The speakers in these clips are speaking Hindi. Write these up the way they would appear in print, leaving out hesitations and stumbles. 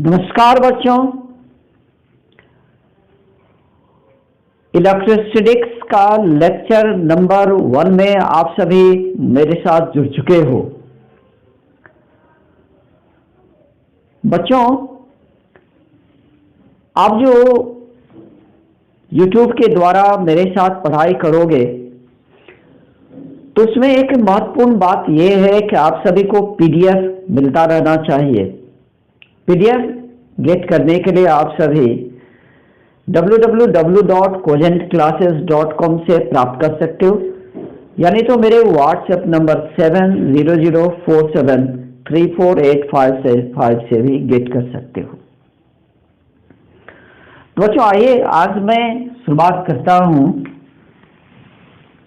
नमस्कार बच्चों, इलेक्ट्रोस्टैटिक्स का लेक्चर नंबर 1 में आप सभी मेरे साथ जुड़ चुके हो। बच्चों, आप जो YouTube के द्वारा मेरे साथ पढ़ाई करोगे तो उसमें एक महत्वपूर्ण बात यह है कि आप सभी को PDF मिलता रहना चाहिए। PDF गेट करने के लिए आप सभी www.cogentclasses.com से प्राप्त कर सकते हो, यानी तो मेरे व्हाट्सएप नंबर 7004734855 से भी गेट कर सकते हो। तो बच्चों, आइए आज मैं शुरुआत करता हूं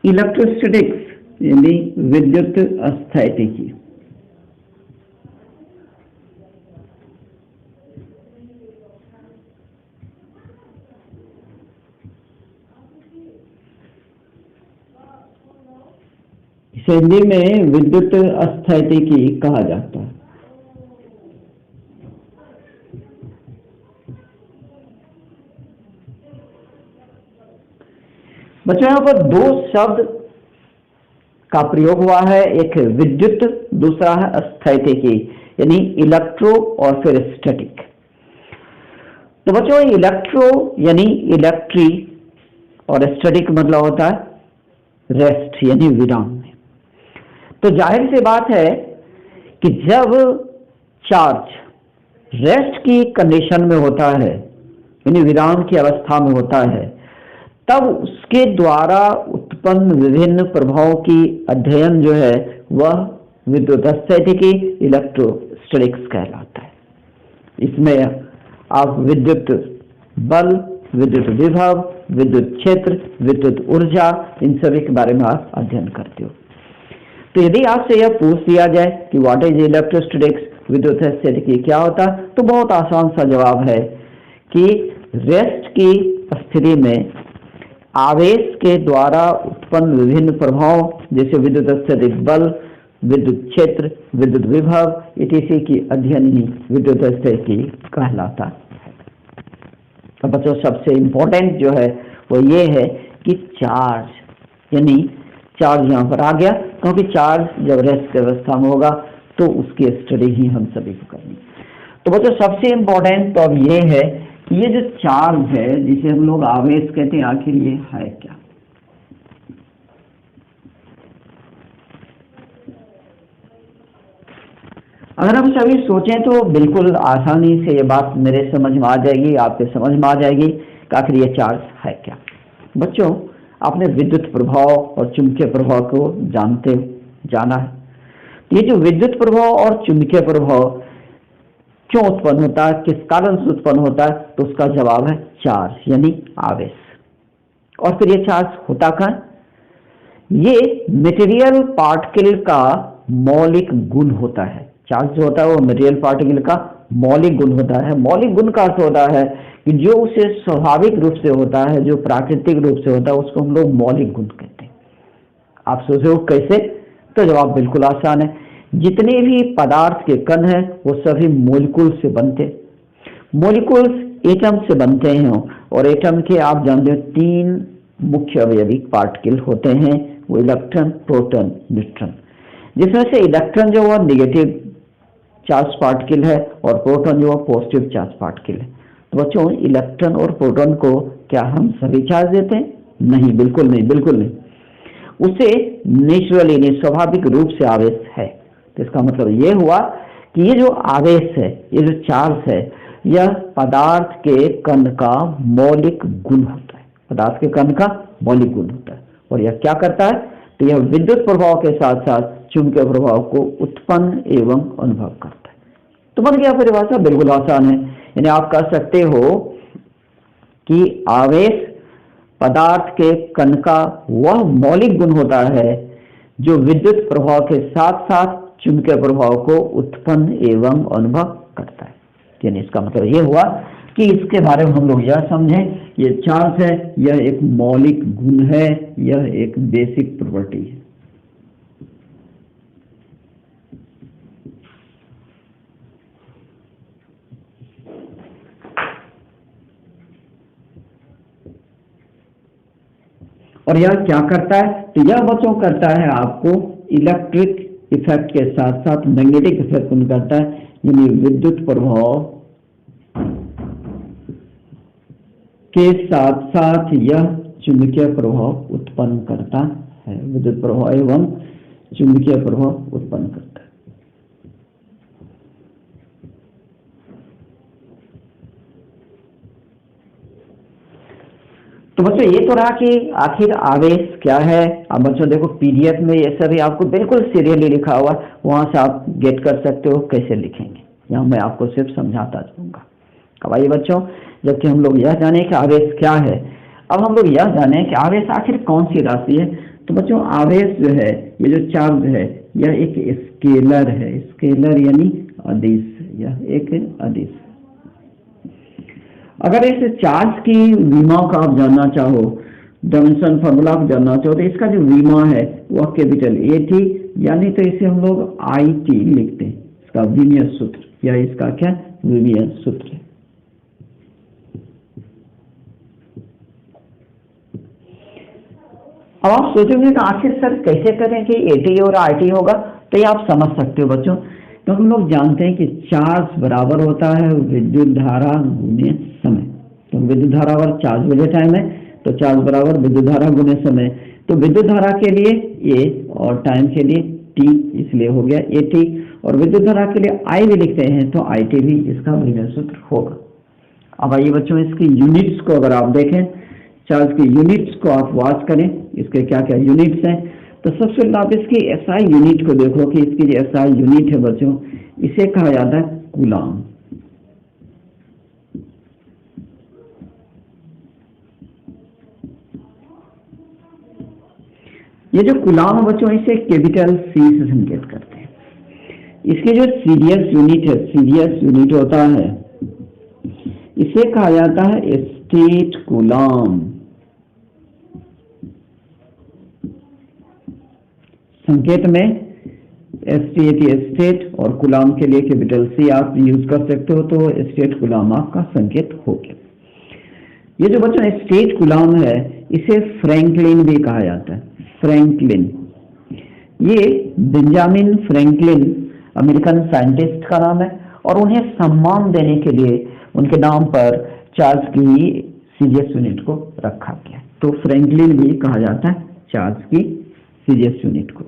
इलेक्ट्रोस्टैटिक्स यानी विद्युत स्थैतिकी। हिंदी में विद्युत स्थैतिकी कहा जाता है। बच्चों, यहाँ पर दो शब्द का प्रयोग हुआ है, एक विद्युत, दूसरा है स्थैतिकी यानी इलेक्ट्रो और फिर स्टैटिक। तो बच्चों, इलेक्ट्रो यानी इलेक्ट्री और स्टैटिक मतलब होता है रेस्ट यानी विराम में। तो जाहिर सी बात है कि जब चार्ज रेस्ट की कंडीशन में होता है यानी विराम की अवस्था में होता है, तब उसके द्वारा उत्पन्न विभिन्न प्रभावों की अध्ययन जो है वह विद्युत स्थैतिकी इलेक्ट्रोस्टैटिक्स कहलाता है। इसमें आप विद्युत बल, विद्युत विभव, विद्युत क्षेत्र, विद्युत ऊर्जा, इन सभी के बारे में आप अध्ययन करते हो। तो यदि आपसे यह पूछ दिया जाए कि व्हाट इज इलेक्ट्रोस्टैटिक्स, विद्युत स्थैतिकी क्या होता है, तो बहुत आसान सा जवाब है कि रेस्ट की स्थिति में आवेश के द्वारा उत्पन्न विभिन्न प्रभाव जैसे विद्युत स्थैतिक बल, विद्युत क्षेत्र, विद्युत विभव इत्यादि की अध्ययन ही विद्युत स्थैतिकी कहलाता है। तो बच्चों, सबसे इम्पोर्टेंट जो है वो ये है कि चार्ज यानी चार्ज यहाँ पर आ गया, क्योंकि चार्ज जब रेस्ट की अवस्था में होगा तो उसकी स्टडी ही हम सभी को करनी। तो बच्चों, सबसे इम्पोर्टेंट तो अब ये है कि ये जो चार्ज है जिसे हम लोग आवेश कहते हैं, आखिर ये है क्या। अगर हम सभी सोचें तो बिल्कुल आसानी से ये बात मेरे समझ में आ जाएगी, आपके समझ में आ जाएगी कि आखिर ये चार्ज है क्या। बच्चों, आपने विद्युत प्रभाव और चुंबकीय प्रभाव को जाना है। ये जो विद्युत प्रभाव और चुंबकीय प्रभाव क्यों उत्पन्न होता है, किस कारण से उत्पन्न होता है, तो उसका जवाब है चार्ज यानी आवेश। और फिर ये चार्ज होता कहाँ? ये मटेरियल पार्टिकल का मौलिक गुण होता है। चार्ज जो होता है वो मटेरियल पार्टिकल का मौलिक गुण होता है। मौलिक गुण का अर्थ होता है कि जो उसे स्वाभाविक रूप से होता है, जो प्राकृतिक रूप से होता है, उसको हम लोग मौलिक गुण कहते हैं। आप सोचो कैसे? तो जवाब बिल्कुल आसान है। जितने भी पदार्थ के कण हैं वो सभी मॉलिक्यूल से बनते। मॉलिक्यूल्स एटम से बनते हैं और एटम के आप जानते हो 3 मुख्य अवयविक पार्टिकल होते हैं, वो इलेक्ट्रॉन, प्रोटॉन, न्यूट्रॉन। जिसमें से इलेक्ट्रॉन जो है नेगेटिव चार्ज पार्टिकल है और प्रोटॉन जो है पॉजिटिव चार्ज पार्टिकल है। तो बच्चों, इलेक्ट्रॉन और प्रोटॉन को क्या हम सभी चार्ज देते हैं? नहीं, बिल्कुल नहीं, बिल्कुल नहीं। उसे नेचुरली यानी स्वाभाविक रूप से आवेश है। तो इसका मतलब ये हुआ कि ये जो आवेश है, ये जो चार्ज है, यह पदार्थ के कण का मौलिक गुण होता है। पदार्थ के कण का मौलिक गुण होता है और यह क्या करता है? तो यह विद्युत प्रभाव के साथ साथ चुंबकीय प्रभाव को उत्पन्न एवं अनुभव करता है। तो बन गया परिभाषा, बिल्कुल आसान है। यानी आप कह सकते हो कि आवेश पदार्थ के कण का वह मौलिक गुण होता है जो विद्युत प्रभाव के साथ साथ चुंबकीय प्रभाव को उत्पन्न एवं अनुभव करता है। यानी इसका मतलब ये हुआ कि इसके बारे में हम लोग यह समझें, ये चार्ज है, यह एक मौलिक गुण है, यह एक बेसिक प्रॉपर्टी है। और यह क्या करता है? तो यह बच्चों करता है आपको इलेक्ट्रिक इफेक्ट के साथ साथ मैग्नेटिक इफेक्ट करता है, यानी विद्युत प्रभाव के साथ साथ यह चुंबकीय प्रभाव उत्पन्न करता है। विद्युत प्रभाव एवं चुंबकीय प्रभाव उत्पन्न करता है। तो बच्चों ये तो रहा कि आखिर आवेश क्या है। अब बच्चों देखो पीडीएफ में ये सभी आपको बिल्कुल सीरियली लिखा हुआ, वहां से आप गेट कर सकते हो कैसे लिखेंगे, यहाँ मैं आपको सिर्फ समझाता जाऊंगा। अब आइए बच्चों, जबकि हम लोग यह जाने कि आवेश क्या है, अब हम लोग यह जाने कि आवेश आखिर कौन सी राशि है। तो बच्चों आवेश जो है, ये जो चार्ज है, यह एक स्केलर है। स्केलर यानी अदिश, यह एक अदिश। अगर इस चार्ज की विमा का आप जानना चाहो, डायमेंशन फार्मूला आप जानना चाहो, तो इसका जो विमा है वह कैपिटल ए थी, यानी तो इसे हम लोग आई टी लिखते हैं, इसका विमीय सूत्र, या इसका क्या विमीय सूत्र है। अब आप सोचोगे कि आखिर सर कैसे करें कि एटी और आईटी होगा, तो ये आप समझ सकते हो बच्चों, क्योंकि हम लोग जानते हैं कि चार्ज बराबर होता है विद्युत धारा गुने समय। तो विद्युत धारा और चार्ज वाले टाइम है, तो चार्ज बराबर विद्युत धारा गुने समय। तो विद्युत धारा के लिए ए और टाइम के लिए टी, इसलिए हो गया ए टी। और विद्युत धारा के लिए आई भी लिखते हैं, तो आई टी भी इसका विमीय सूत्र होगा। अब आइए बच्चों इसकी यूनिट्स को अगर आप देखें, चार्ज की यूनिट्स को आप वॉच करें, इसके क्या क्या यूनिट्स हैं। तो सबसे पहले आप इसकी एसआई यूनिट को देखो कि इसकी जो एसआई यूनिट है बच्चों, इसे कहा जाता है कूलाम। ये जो कूलाम है बच्चों, इसे कैपिटल सी से संकेत करते हैं। इसकी जो सीरियस यूनिट है, सीरियस यूनिट होता है, इसे कहा जाता है स्टेट कूलाम। संकेत में एसटी स्टेट और कूलाम के लिए कैपिटल सी आप यूज कर सकते हो, तो स्टेट कूलाम आपका संकेत हो गया। ये जो बच्चों स्टेट कूलाम है, इसे फ्रैंकलिन भी कहा जाता है। फ्रैंकलिन, ये बेंजामिन फ्रैंकलिन अमेरिकन साइंटिस्ट का नाम है, और उन्हें सम्मान देने के लिए उनके नाम पर चार्ज की सीरियस यूनिट को रखा गया। तो फ्रैंकलिन भी कहा जाता है चार्ज की सीरियस यूनिट को।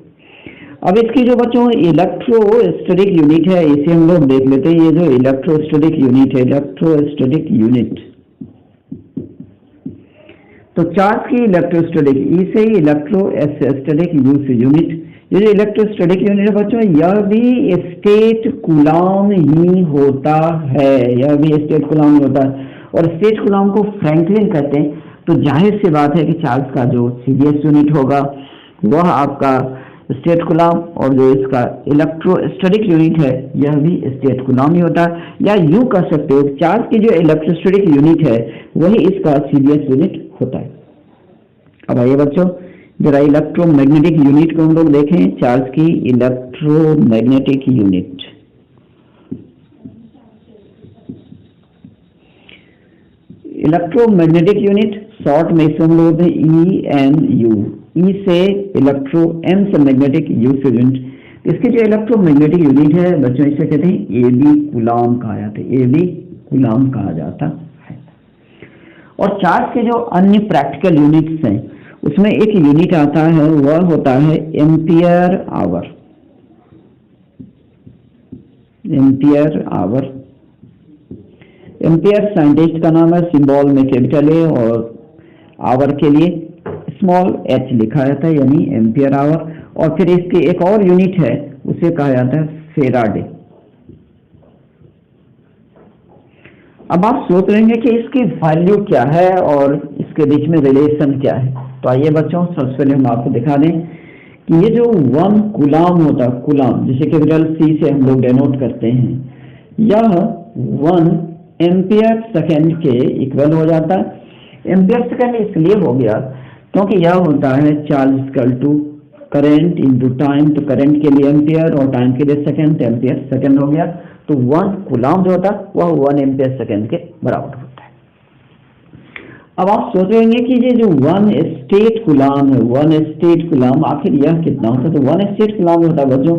अब इसकी जो बच्चों इलेक्ट्रोस्टैटिक यूनिट है, इसे हम लोग देख लेते हैं। ये जो इलेक्ट्रोस्टैटिक यूनिट है, इलेक्ट्रोस्टैटिक यूनिट, तो चार्ज की इलेक्ट्रोस्टैटिक, इसे इलेक्ट्रोस्टैटिक यूनिट। ये जो इलेक्ट्रोस्टैटिक यूनिट है बच्चों, यह भी स्टेट कूलाम ही होता है, यह भी स्टेट कूलाम ही होता है। और स्टेट कूलाम को फ्रैंकलिन कहते हैं। तो जाहिर सी बात है कि चार्ज का जो सीरियस यूनिट होगा वह आपका स्टेट कूलाम, और जो इसका इलेक्ट्रोस्टैटिक यूनिट है यह भी स्टेट कूलाम ही होता है। या यूं कह सकते हो चार्ज की जो इलेक्ट्रोस्टैटिक यूनिट है वही इसका सीरियस यूनिट होता है। अब आइए बच्चों जरा इलेक्ट्रोमैग्नेटिक यूनिट को हम लोग देखें। चार्ज की electromagnetic unit, electromagnetic unit short में इसे हम लोग EMU, ई से इलेक्ट्रो, एम से मैग्नेटिक, यू से यूनिट। इसकी जो इलेक्ट्रोमैग्नेटिक यूनिट है बच्चों, इसे कहते हैं एबी कूलाम कहा जाता है, एबी कूलाम कहा जाता है। और चार्ज के जो अन्य प्रैक्टिकल यूनिट्स हैं उसमें एक यूनिट आता है, वह होता है ampere hour. Ampere our, ampere scientist का नाम है, सिंबल में कैपिटल ए और आवर के लिए स्मॉल h लिखा जाता है, यानी एम्पियर आवर। और फिर इसकी एक और यूनिट है, उसे कहा जाता है फेराडे। अब आप सोच रहेंगे कि इसकी वैल्यू क्या है और इसके बीच में रिलेशन क्या है। तो आइए बच्चों सबसे पहले हम आपको दिखा दें कि ये जो 1 कूलाम होता है, कूलाम जिसे कैपिटल C से हम लोग डेनोट करते हैं, यह 1 एम्पियर सेकेंड के इक्वल हो जाता है। एम्पियर सेकेंड इसलिए हो गया क्योंकि यह होता है charge equal to current into time. तो करंट के लिए एम्पियर और टाइम के लिए सेकेंड, तो एम्पियर सेकेंड हो गया। तो 1 कूलाम जो होता है वह 1 एम्पियर सेकेंड के बराबर होता है। अब आप सोच रहे होंगे कि ये जो वन स्टेट गुलाम है, वन स्टेट गुलाम आखिर यह कितना होता है? तो वन स्टेट गुलाम होता है बच्चों,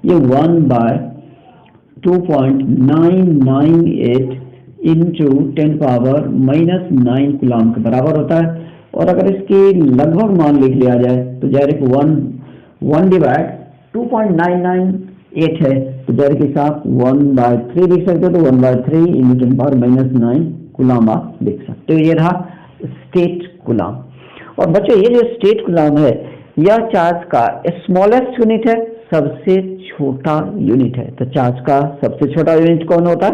ये 1/2.998 इंटू 10⁻⁹ गुलाम के बराबर होता है। और अगर इसकी लगभग मान लिख लिया जाए तो डायरेक्ट 1/2.998 है, तो डायरेक्ट इसे आप 1/3 लिख सकते हो। तो 1/3 इंटू 10⁻⁹ गुलाम आप लिख सकते हो। ये रहा स्टेट गुलाम। और बच्चों ये जो स्टेट गुलाम है, यह चार्ज का स्मॉलेस्ट यूनिट है, सबसे छोटा यूनिट है। तो चार्ज का सबसे छोटा यूनिट कौन होता है?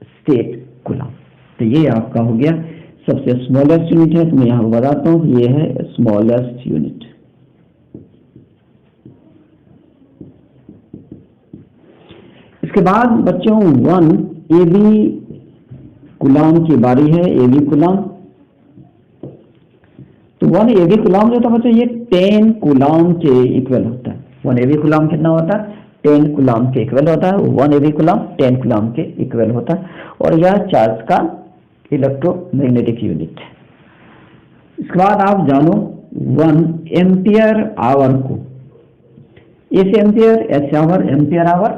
स्टेट गुलाम। तो ये आपका हो गया सबसे स्मॉलेस्ट यूनिट है। तो मैं यहाँ बताता हूँ, ये है स्मॉलेस्ट यूनिट। इसके बाद बच्चों 1 AB गुलाम की बारी है। AB गुलाम, तो 1 AB गुलाम जो होता है बच्चों, ये 10 गुलाम के इक्वल होता है। 1 AB गुलाम कितना होता है? 10 गुलाम के इक्वल होता है। 1 AB गुलाम 10 गुलाम के इक्वल होता है। और यह चार्ज का इलेक्ट्रोमैग्नेटिक यूनिट है। इसके बाद आप जानो 1 एम्पियर आवर को। इस ampere, H hour, ampere hour.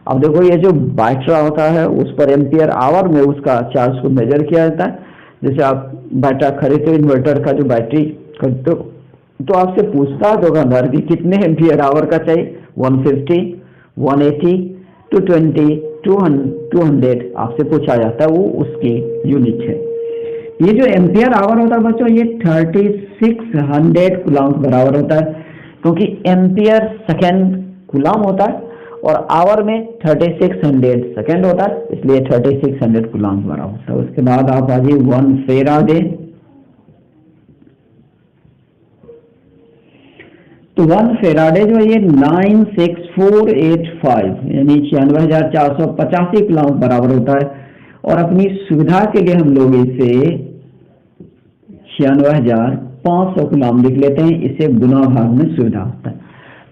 अब देखो ये जो बैटरा होता है उस पर एम्पियर आवर में उसका चार्ज को मेजर किया जाता है। जैसे आप बैटरा खरीदते हो, इन्वर्टर का जो बैटरी खरीदते हो, तो आपसे पूछता है दुकानदार कि कितने एम्पियर आवर का चाहिए। 150, 180, 220, 200 आपसे पूछा जाता है, वो उसकी यूनिट है। ये जो एम्पियर आवर होता है बच्चों, ये 3600 गुलाम के बराबर होता है, क्योंकि एम्पियर सेकेंड गुलाम होता है और आवर में 3600 सेकेंड होता है, इसलिए 3600 गुलाम बराबर होता है। उसके बाद आप आ जाइए 1 फेराडे। तो 1 फेराडे जो है ये 96485 यानी 96,485 गुलाम बराबर होता है। और अपनी सुविधा के लिए हम लोग इसे 96,500 गुलाम लिख लेते हैं, इसे गुना भाग में सुविधा होता है।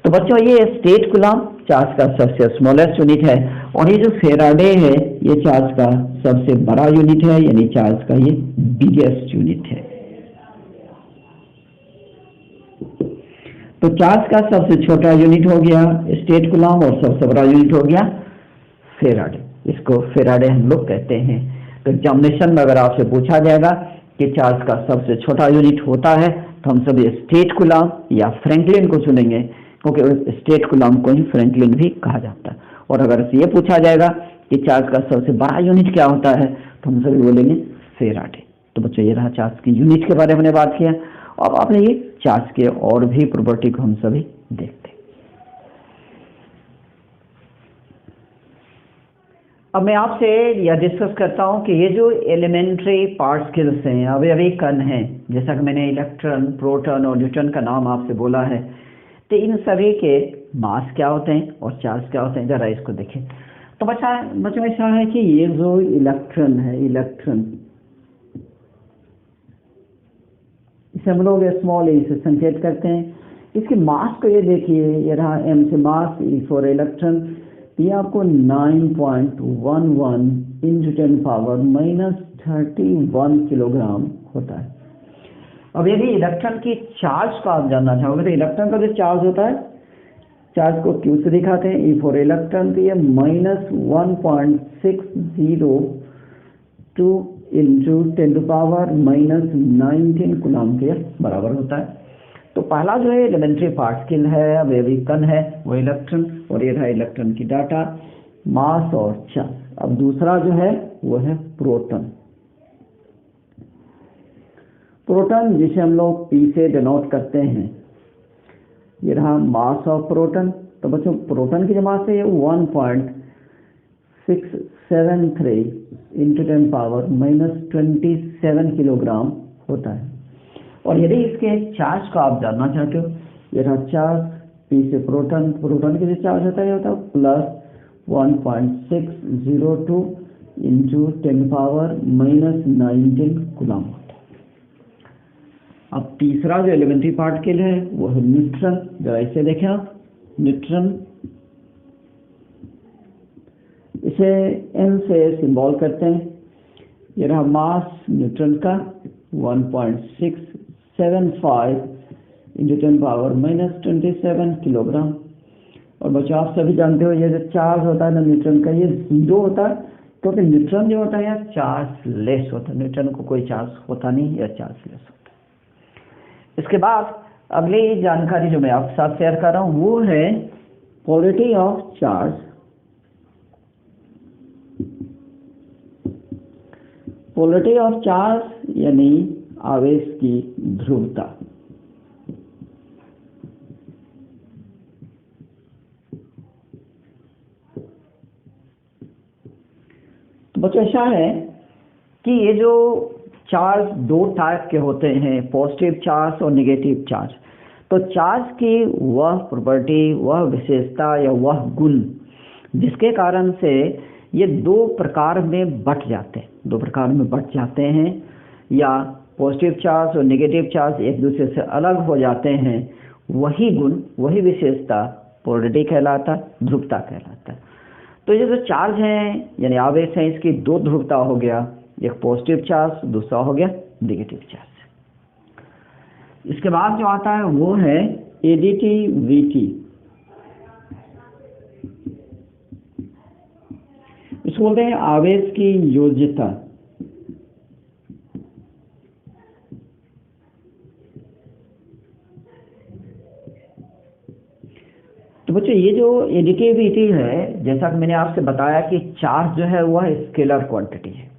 तो बच्चों ये स्टेट गुलाम चार्ज का सबसे स्मॉलेस्ट यूनिट है। और ये जो फेराडे है ये चार्ज का सबसे बड़ा यूनिट है, यानी चार्ज का ये बिगेस्ट यूनिट है। तो चार्ज का सबसे छोटा यूनिट हो गया स्टेट गुलाम और सबसे बड़ा यूनिट हो गया फेराडे। इसको फेराडे हम लोग कहते हैं। तो एग्जामिनेशन में अगर आपसे पूछा जाएगा कि चार्ज का सबसे छोटा यूनिट होता है, तो हम सब स्टेट गुलाम या फ्रैंकलिन को चुनेंगे, क्योंकि स्टेट गुलाम को ही फ्रैंकलिन भी कहा जाता है। और अगर ये पूछा जाएगा कि चार्ज का सबसे बड़ा यूनिट क्या होता है, तो हम सभी बोलेंगे फेराडे। तो बच्चों ये रहा चार्ज की यूनिट के बारे में हमने बात किया। अब आपने ये चार्ज के और भी प्रॉपर्टी को हम सभी देखते हैं। अब मैं आपसे यह डिस्कस करता हूं कि ये जो एलिमेंट्री पार्टिकल्स हैं, अवयवी कण हैं, जैसा कि मैंने इलेक्ट्रॉन, प्रोटॉन और न्यूट्रॉन का नाम आपसे बोला है, तो इन सभी के मास क्या होते हैं और चार्ज क्या होते हैं, जरा इसको देखें। तो बच्चों ऐसा है कि ये जो इलेक्ट्रॉन है, इलेक्ट्रॉन इसे हम लोग स्मॉल ए से संकेत करते हैं। इसके मास को ये देखिए, ये रहा m से मास, E फॉर इलेक्ट्रॉन, ये आपको 9.11 इंटू 10⁻⁻31 किलोग्राम होता है। अब यदि इलेक्ट्रॉन की चार्ज को आप जानना चाहोगे, तो इलेक्ट्रॉन का जो चार्ज होता है, चार्ज को Q से दिखाते हैं, E फॉर इलेक्ट्रॉन, तो ये -1.602 इंटू 10⁻⁻19 कूलम के बराबर होता है। तो पहला जो है एलिमेंट्री पार्टिकल है, अवयवी कण है, वो इलेक्ट्रॉन, और ये रहा इलेक्ट्रॉन की डाटा, मास और चार्ज। अब दूसरा जो है वो है प्रोटॉन। प्रोटॉन जिसे हम लोग P से डिनोट करते हैं, ये रहा मास ऑफ प्रोटॉन। तो बच्चों प्रोटॉन की जो मास है 1.673 इंटू 10⁻⁻27 किलोग्राम होता है। और यदि इसके चार्ज को आप जानना चाहते हो, ये रहा चार्ज P से प्रोटॉन, प्रोटॉन के जो चार्ज होता है +1.602 इंटू 10⁻⁻19 कूलम होता है। अब तीसरा जो एलिमेंट्री पार्टिकल है वो है न्यूट्रॉन। जरा इसे देखें आप, न्यूट्रॉन, इसे N से सिंबल करते हैं। ये रहा मास न्यूट्रॉन का, 1.675 इंटू 10⁻⁻27 किलोग्राम। और बच्चों आप सभी जानते हो ये जो चार्ज होता है ना न्यूट्रॉन का, ये 0 होता है, क्योंकि न्यूट्रॉन जो होता है यार चार्ज लेस होता है, न्यूट्रॉन को कोई चार्ज होता नहीं या चार्ज लेस होता है। इसके बाद अगली जानकारी जो मैं आपके साथ शेयर कर रहा हूँ वो है polarity of charge. Polarity of charge यानी आवेश की ध्रुवता। तो बच्चों ऐसा है कि ये जो चार्ज दो टाइप के होते हैं, पॉजिटिव चार्ज और नेगेटिव चार्ज। तो चार्ज की वह प्रॉपर्टी, वह विशेषता या वह गुण जिसके कारण से ये दो प्रकार में बट जाते हैं, या पॉजिटिव चार्ज और नेगेटिव चार्ज एक दूसरे से अलग हो जाते हैं, वही गुण, वही विशेषता पोलैरिटी कहलाता है, ध्रुवता कहलाता है। तो ये जो चार्ज हैं यानी आवेश हैं, इसकी दो ध्रुवता हो गया, एक पॉजिटिव चार्ज, दूसरा हो गया नेगेटिव चार्ज। इसके बाद जो आता है वो है एडिटिविटी। इसको बोलते हैं आवेश की योज्यता। तो बच्चों ये जो एडिटिविटी है, जैसा कि मैंने आपसे बताया कि चार्ज जो है वह स्केलर क्वांटिटी है,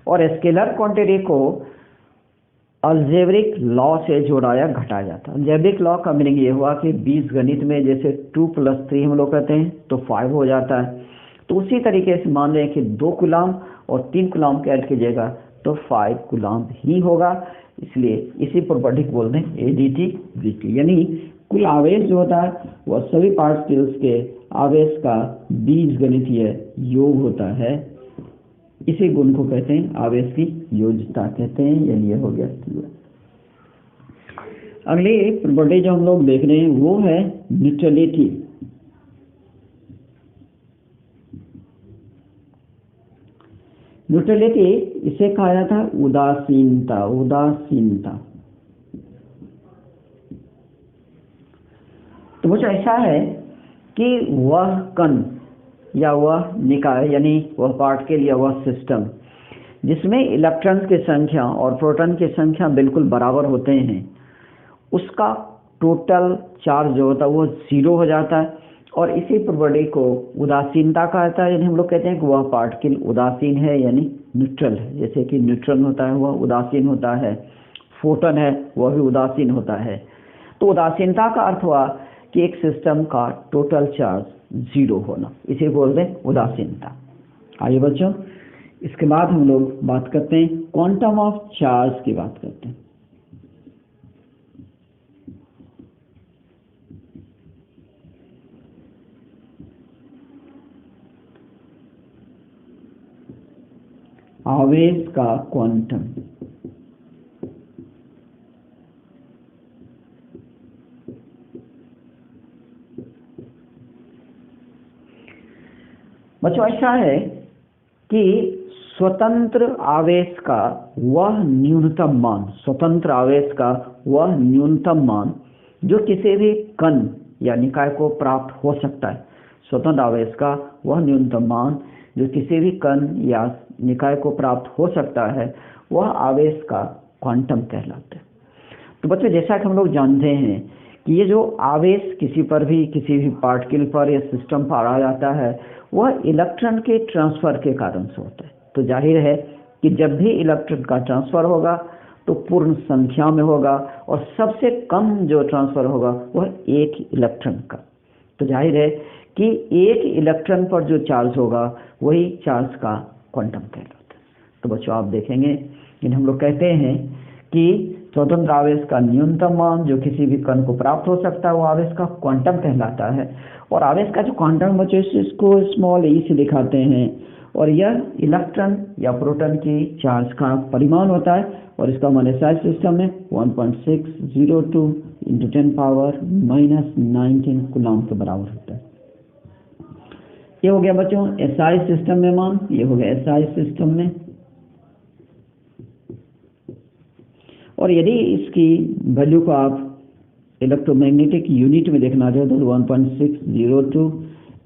और स्केलर क्वांटिटी को अलजेब्रिक लॉ से जोड़ा या घटाया जाता है। अलजेब्रिक लॉ का मीनिंग ये हुआ कि बीजगणित में जैसे 2 + 3 हम लोग कहते हैं तो 5 हो जाता है, तो उसी तरीके से मान लें कि 2 कूलम्ब और 3 कूलम्ब का ऐड कीजिएगा तो 5 कूलम्ब ही होगा। इसलिए इसी प्रॉपर्टी को बोलते हैं एडिटिविटी, यानी कुल आवेश जो होता है वह सभी पार्टिकल्स के आवेश का बीजगणितीय योग होता है। इसी गुण को कहते हैं आवेश की योज्यता कहते हैं, यानी ये हो गया क्लियर। अगली प्रॉपर्टी जो हम लोग देख रहे हैं वो है न्यूट्रलिटी। न्यूट्रलिटी इसे कहा जाता है उदासीनता। तो कुछ ऐसा है कि वह कण या वह निकाय यानी वह पार्टिकल या वह सिस्टम जिसमें इलेक्ट्रॉन्स की संख्या और प्रोटॉन की संख्या बिल्कुल बराबर होते हैं, उसका टोटल चार्ज जो होता है वो 0 हो जाता है। और इसी प्रॉपर्टी को उदासीनता कहा जाता है, यानी हम लोग कहते हैं कि वह पार्टिकल उदासीन है यानी न्यूट्रल है। जैसे कि न्यूट्रॉन होता है वह उदासीन होता है, फोटॉन है वह भी उदासीन होता है। तो उदासीनता का अर्थ हुआ कि एक सिस्टम का टोटल चार्ज 0 होना, इसे बोलते हैं उदासीनता। आइए बच्चों, इसके बाद हम लोग बात करते हैं क्वांटम ऑफ चार्ज की बात करते हैं। आवेश का क्वांटम। बच्चों ऐसा है कि स्वतंत्र आवेश का वह न्यूनतम मान जो किसी भी कण या निकाय को प्राप्त हो सकता है, स्वतंत्र आवेश का वह न्यूनतम मान जो किसी भी कण या निकाय को प्राप्त हो सकता है, वह आवेश का क्वांटम कहलाता है। तो बच्चों जैसा कि हम लोग जानते हैं कि ये जो आवेश किसी भी पार्टिकल पर या सिस्टम पर आ जाता है, वह इलेक्ट्रॉन के ट्रांसफर के कारण से होता है। तो जाहिर है कि जब भी इलेक्ट्रॉन का ट्रांसफर होगा तो पूर्ण संख्या में होगा, और सबसे कम जो ट्रांसफर होगा वह एक इलेक्ट्रॉन का। तो जाहिर है कि एक इलेक्ट्रॉन पर जो चार्ज होगा वही चार्ज का क्वांटम कहलाता है। तो बच्चों आप देखेंगे कि हम लोग कहते हैं कि स्वतंत्र आवेश का न्यूनतम मान जो किसी भी कण को प्राप्त हो सकता है वो आवेश का क्वांटम कहलाता है। और आवेश का जो क्वांटम बच्चों इसको स्मॉल ई से दिखाते हैं, और यह इलेक्ट्रॉन या प्रोटॉन की चार्ज का परिमाण होता है, और इसका मान एसआई सिस्टम में 1.602 × 10⁻⁻19 कूलम्ब के बराबर होता है। ये हो गया बच्चों एसआई सिस्टम में मान, ये हो गया एसआई सिस्टम में। और यदि इसकी वैल्यू को आप इलेक्ट्रोमैग्नेटिक यूनिट में देखना चाहे तो 1.602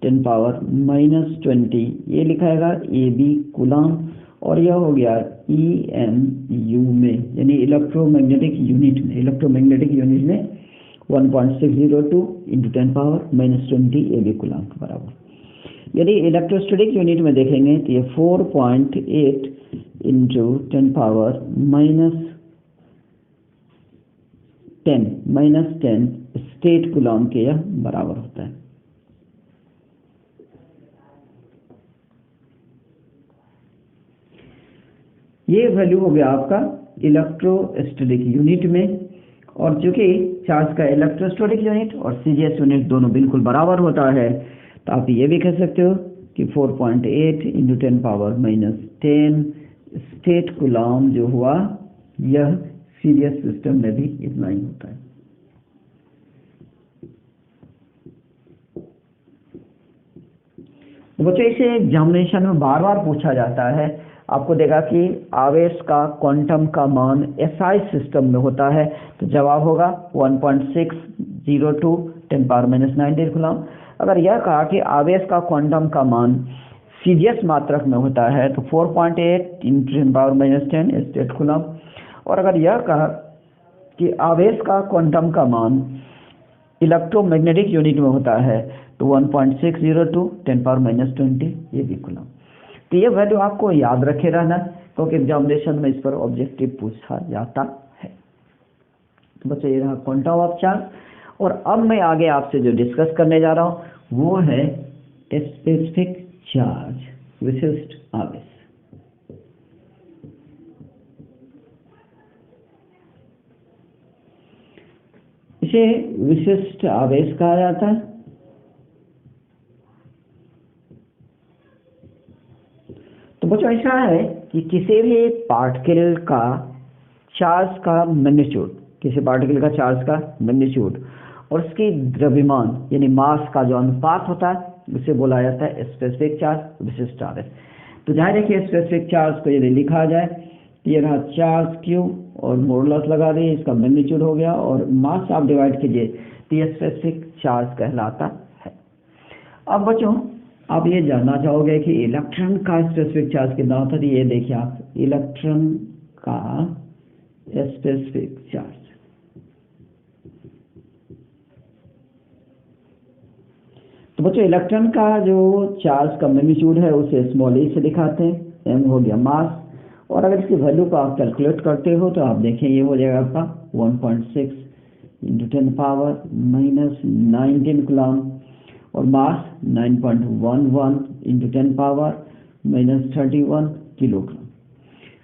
10⁻⁻20 ये लिखाएगा AB कूलम, और यह हो गया EMU में, यानी इलेक्ट्रोमैग्नेटिक यूनिट में 1.602 × 10⁻⁻20 AB कूलम के बराबर। यदि इलेक्ट्रोस्टैटिक यूनिट में देखेंगे तो ये 4.8 × 10⁻10 स्टेट कूलम के यह बराबर होता है। ये वैल्यू हो गया आपका इलेक्ट्रोस्टैटिक यूनिट में, और चूंकि चार्ज का इलेक्ट्रोस्टैटिक यूनिट और सीजीएस यूनिट दोनों बिल्कुल बराबर होता है, तो आप ये भी कह सकते हो कि 4.8 × 10⁻10 स्टेट कूलम जो हुआ यह सीरीज सिस्टम में भी इतना ही होता है। तो बच्चों इसे एग्जामिनेशन में बार बार पूछा जाता है। आपको देगा कि आवेश का क्वांटम का मान एसआई सिस्टम में होता है, तो जवाब होगा 1.602 10⁻⁻19 कूलम। अगर यह कहा कि आवेश का क्वांटम का मान सीजीएस मात्रक में होता है तो 4.8 × 10⁻10 स्टेट कूलम। और अगर यह कहा कि आवेश का क्वांटम का मान इलेक्ट्रोमैग्नेटिक यूनिट में होता है तो 1.602 10⁻⁻20 ये भी कूलम। तो ये वैल्यू आपको याद रखे रहना, क्योंकि एग्जामिनेशन में इस पर ऑब्जेक्टिव पूछा जाता है। तो बच्चों ये रहा क्वांटम ऑफ चार्ज, और अब मैं आगे आपसे जो डिस्कस करने जा रहा हूँ वो है स्पेसिफिक चार्ज, विशिष्ट आवेश। इसे विशिष्ट आवेश कहा जाता है। तो बच्चों ऐसा है कि किसी भी पार्टिकल का चार्ज का मैग्नीट्यूड, किसी पार्टिकल का चार्ज का मैग्नीट्यूड और उसकी द्रव्यमान यानी मास का जो अनुपात होता है उसे बोला जाता है स्पेसिफिक चार्ज, विशिष्ट आवेश। तो जाहिर है कि स्पेसिफिक चार्ज को यदि लिखा जाए तो ये रहा चार्ज क्यू और मॉडुलस लगा दिए, इसका मैग्नीट्यूड हो गया, और मास आप डिवाइड कीजिए तो ये स्पेसिफिक चार्ज कहलाता है। अब बच्चों आप ये जानना चाहोगे कि इलेक्ट्रॉन का स्पेसिफिक चार्ज कितना होता है। ये देखिए आप, इलेक्ट्रॉन का स्पेसिफिक चार्ज, तो बच्चों इलेक्ट्रॉन का जो चार्ज का मैग्नीट्यूड है उसे स्मॉल e से दिखाते हैं, m हो गया मास, और अगर इसकी वैल्यू को आप कैलकुलेट करते हो तो आप देखें ये हो जाएगा आपका 1.6 × 10⁻⁻19 कूलम, और मास 9.11 × 10⁻⁻31 किलोग्राम।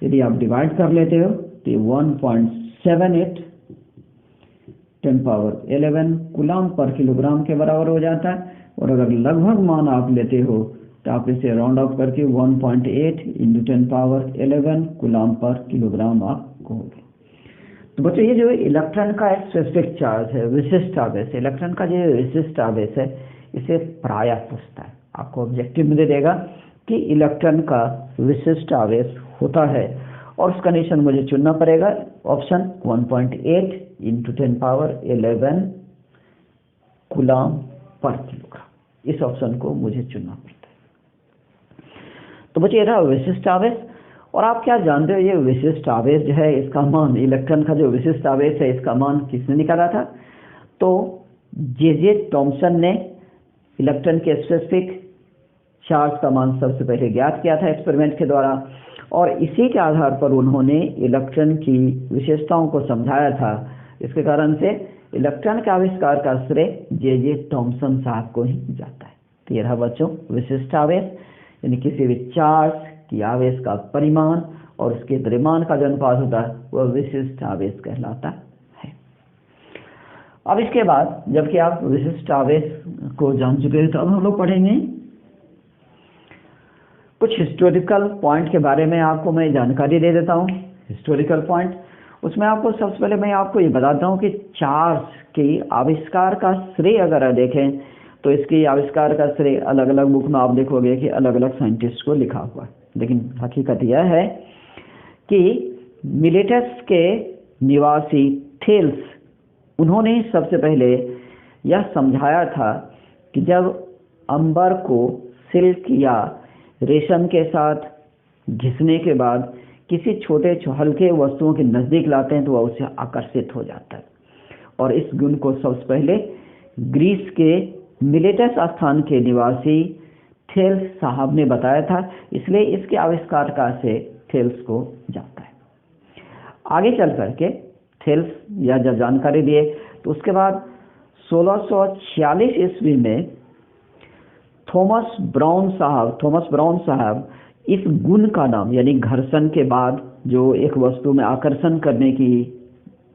यदि आप डिवाइड कर लेते हो तो 1.78 10⁻11 कूलम पर किलोग्राम के बराबर हो जाता है। और अगर लगभग मान आप लेते हो तो आप इसे राउंड ऑफ करके 1.8 × 10⁻11 कूलम पर किलोग्राम आप कहोगे। तो बच्चों ये जो इलेक्ट्रॉन का स्पेसिफिक चार्ज है, विशिष्ट आवेश, इलेक्ट्रॉन का जो विशिष्ट आवेश है इसे प्रायः पूछता है, आपको ऑब्जेक्टिव में दे देगा कि इलेक्ट्रॉन का विशिष्ट आवेश होता है, और उस कंडीशन मुझे चुनना पड़ेगा ऑप्शन 1.8 × 10⁻11 कूलम पर किलोग्राम। इस ऑप्शन को मुझे चुनना पड़ता है। तो बच्चे ये था विशिष्ट आवेश। और आप क्या जानते हो ये विशिष्ट आवेश जो है इसका मान, इलेक्ट्रॉन का जो विशिष्ट आवेश है इसका मान किसने निकाला था? तो जे थॉमसन ने इलेक्ट्रॉन के स्पेसिफिक चार्ज का मान सबसे पहले ज्ञात किया था एक्सपेरिमेंट के द्वारा, और इसी के आधार पर उन्होंने इलेक्ट्रॉन की विशेषताओं को समझाया था। इसके कारण से इलेक्ट्रॉन के आविष्कार का श्रेय जे थॉमसन साहब को ही जाता है। तो यह रहा बच्चों विशिष्ट आवेश, यानी किसी भी चार्ज की आवेश का परिमाण और उसके द्रव्यमान का जो अनुपात होता है वह विशिष्ट आवेश कहलाता है। अब इसके बाद जबकि आप विशिष्ट आवेश को जान चुके हैं तो अब हम लोग पढ़ेंगे कुछ हिस्टोरिकल पॉइंट के बारे में। आपको मैं जानकारी दे देता हूँ हिस्टोरिकल पॉइंट। उसमें आपको सबसे पहले मैं आपको ये बताता हूँ कि चार्ज के आविष्कार का श्रेय अगर देखें तो इसकी आविष्कार का श्रेय अलग अलग बुक में आप देखोगे कि अलग अलग साइंटिस्ट को लिखा हुआ है, लेकिन हकीकत यह है कि मिलेटस के निवासी थेल्स, उन्होंने सबसे पहले यह समझाया था कि जब अंबर को सिल्क या रेशम के साथ घिसने के बाद किसी छोटे हल्के वस्तुओं के नज़दीक लाते हैं तो वह उससे आकर्षित हो जाता है। और इस गुण को सबसे पहले ग्रीस के मिलेटस स्थान के निवासी थेल्स साहब ने बताया था, इसलिए इसके आविष्कारता से थेल्स को जाता है। आगे चल करके थेल्स यह जब जानकारी दिए तो उसके बाद 1646 ईस्वी में थॉमस ब्राउन साहब इस गुण का नाम, यानी घर्षण के बाद जो एक वस्तु में आकर्षण करने की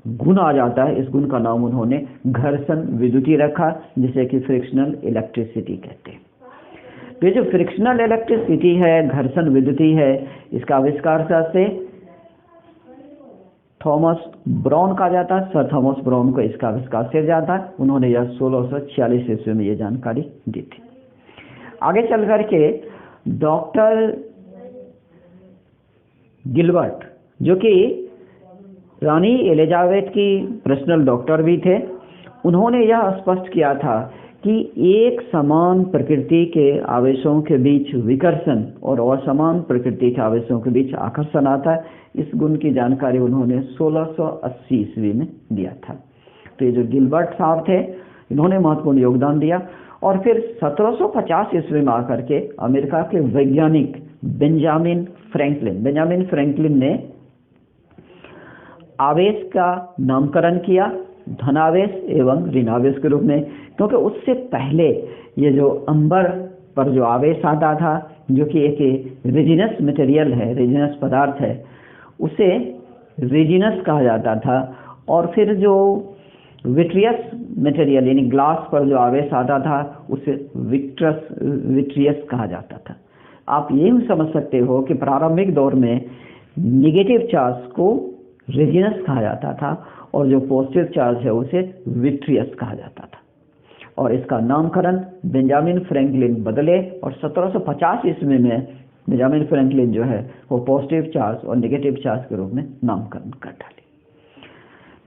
गुण आ जाता है, इस गुण का नाम उन्होंने घर्षण विद्युती रखा, जिसे कि फ्रिक्शनल इलेक्ट्रिसिटी कहते हैं। तो ये जो फ्रिक्शनल इलेक्ट्रिसिटी है, घर्षण विद्युती है, इसका आविष्कार से थॉमस ब्राउन कहा जाता है। सर थॉमस ब्राउन को इसका आविष्कार से जाता है। उन्होंने यह 1646 ईस्वी में यह जानकारी दी थी। आगे चल करके डॉक्टर गिलबर्ट, जो कि रानी एलिजाबेथ की पर्सनल डॉक्टर भी थे, उन्होंने यह स्पष्ट किया था कि एक समान प्रकृति के आवेशों के बीच विकर्षण और असमान प्रकृति के आवेशों के बीच आकर्षण आता है। इस गुण की जानकारी उन्होंने 1680 ईस्वी में दिया था। तो ये जो गिलबर्ट साहब थे, इन्होंने महत्वपूर्ण योगदान दिया। और फिर 1750 ईस्वी में आकर के अमेरिका के वैज्ञानिक बेंजामिन फ्रैंकलिन ने आवेश का नामकरण किया धनावेश एवं ऋणावेश के रूप में, क्योंकि उससे पहले ये जो अंबर पर जो आवेश आता था, जो कि एक रेजिनस मटेरियल है, रेजिनस पदार्थ है, उसे रेजिनस कहा जाता था। और फिर जो विट्रियस मटेरियल यानी ग्लास पर जो आवेश आता था, उसे विट्रियस कहा जाता था। आप ये भी समझ सकते हो कि प्रारंभिक दौर में निगेटिव चार्ज को रेजिनस कहा जाता था और जो पॉजिटिव चार्ज है उसे विट्रियस कहा जाता था। और इसका नामकरण बेंजामिन फ्रैंकलिन बदले और 1750 ईस्वी में बेंजामिन फ्रैंकलिन जो है वो पॉजिटिव चार्ज और नेगेटिव चार्ज के रूप में नामकरण कर डाले।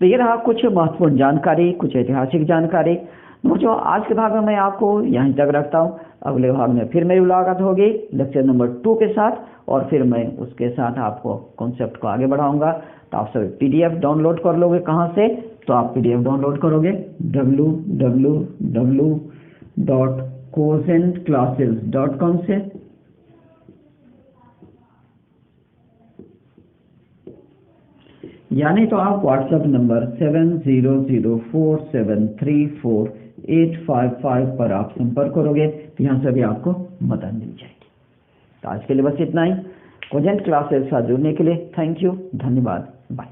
तो ये रहा कुछ महत्वपूर्ण जानकारी, कुछ ऐतिहासिक जानकारी। जो आज के भाग में मैं आपको यहीं तक रखता हूँ। अगले भाग में फिर मेरी मुलाकात होगी लेक्चर नंबर 2 के साथ, और फिर मैं उसके साथ आपको कॉन्सेप्ट को आगे बढ़ाऊंगा। तो आप सब PDF डाउनलोड कर लोगे। कहाँ से? तो आप PDF डाउनलोड करोगे www.cosentclasses.com से। यानी तो आप व्हाट्सएप नंबर 7004734855 पर आप संपर्क करोगे तो यहाँ से भी आपको मदद मिल जाएगी। तो आज के लिए बस इतना ही। कोजेंट क्लासेस से जुड़ने के लिए थैंक यू, धन्यवाद, बाय।